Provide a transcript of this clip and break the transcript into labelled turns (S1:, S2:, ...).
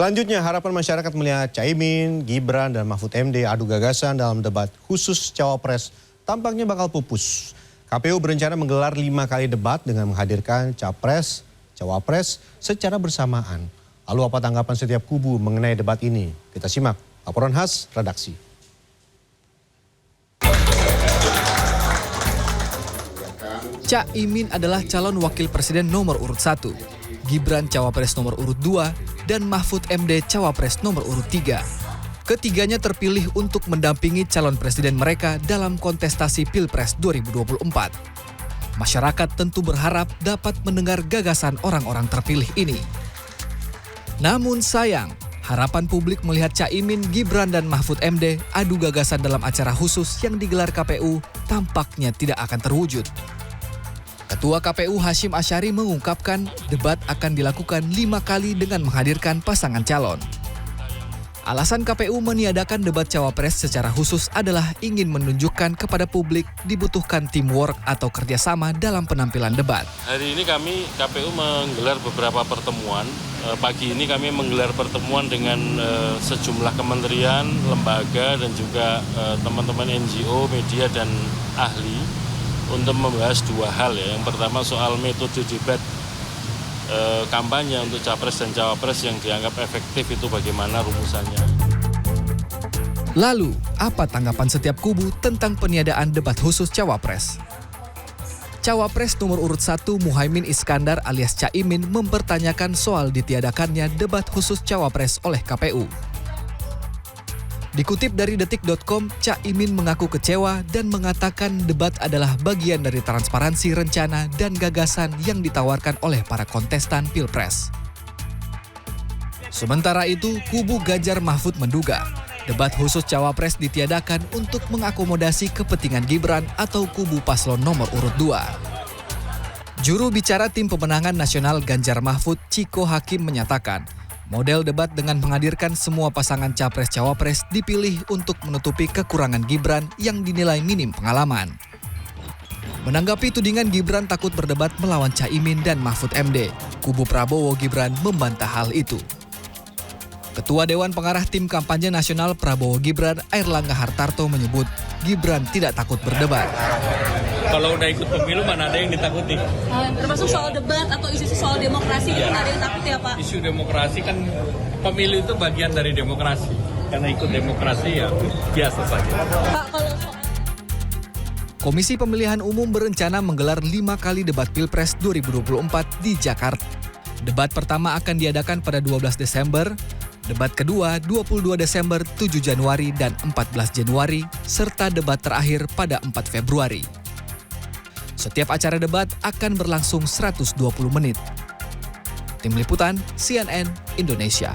S1: Selanjutnya, harapan masyarakat melihat Caimin, Gibran, dan Mahfud MD adu gagasan dalam debat khusus Cawapres tampaknya bakal pupus. KPU berencana menggelar 5 kali debat dengan menghadirkan Capres, Cawapres secara bersamaan. Lalu apa tanggapan setiap kubu mengenai debat ini? Kita simak laporan khas redaksi.
S2: Caimin adalah calon wakil presiden nomor urut 1. Gibran Cawapres nomor urut 2, dan Mahfud MD Cawapres nomor urut 3. Ketiganya terpilih untuk mendampingi calon presiden mereka dalam kontestasi Pilpres 2024. Masyarakat tentu berharap dapat mendengar gagasan orang-orang terpilih ini. Namun sayang, harapan publik melihat Caimin, Gibran, dan Mahfud MD adu gagasan dalam acara khusus yang digelar KPU tampaknya tidak akan terwujud. Ketua KPU Hashim Asyari mengungkapkan debat akan dilakukan 5 kali dengan menghadirkan pasangan calon. Alasan KPU meniadakan debat Cawapres secara khusus adalah ingin menunjukkan kepada publik dibutuhkan teamwork atau kerjasama dalam penampilan debat.
S3: Hari ini kami KPU menggelar beberapa pertemuan. Pagi ini kami menggelar pertemuan dengan sejumlah kementerian, lembaga, dan juga teman-teman NGO, media, dan ahli untuk membahas 2 hal ya. Yang pertama soal metode debat kampanye untuk Capres dan Cawapres yang dianggap efektif itu bagaimana rumusannya.
S2: Lalu, apa tanggapan setiap kubu tentang peniadaan debat khusus Cawapres? Cawapres nomor urut 1 Muhaimin Iskandar alias Caimin mempertanyakan soal ditiadakannya debat khusus Cawapres oleh KPU. Dikutip dari detik.com, Caimin mengaku kecewa dan mengatakan debat adalah bagian dari transparansi rencana dan gagasan yang ditawarkan oleh para kontestan Pilpres. Sementara itu, kubu Ganjar Mahfud menduga debat khusus Cawapres ditiadakan untuk mengakomodasi kepentingan Gibran atau kubu paslon nomor urut 2. Juru bicara tim pemenangan nasional Ganjar Mahfud, Ciko Hakim, menyatakan model debat dengan menghadirkan semua pasangan Capres-Cawapres dipilih untuk menutupi kekurangan Gibran yang dinilai minim pengalaman. Menanggapi tudingan Gibran takut berdebat melawan Caimin dan Mahfud MD, kubu Prabowo Gibran membantah hal itu. Ketua Dewan Pengarah Tim Kampanye Nasional Prabowo Gibran, Airlangga Hartarto, menyebut Gibran tidak takut berdebat.
S4: Kalau udah ikut pemilu mana ada yang ditakuti?
S5: Termasuk soal debat atau isu soal demokrasi itu ada yang takut ya Pak?
S4: Isu demokrasi kan pemilu itu bagian dari demokrasi. Karena ikut demokrasi ya biasa saja.
S5: Pak, kalau
S2: Komisi Pemilihan Umum berencana menggelar 5 kali debat Pilpres 2024 di Jakarta. Debat pertama akan diadakan pada 12 Desember, debat kedua 22 Desember, 7 Januari, dan 14 Januari, serta debat terakhir pada 4 Februari. Setiap acara debat akan berlangsung 120 menit. Tim Liputan CNN Indonesia.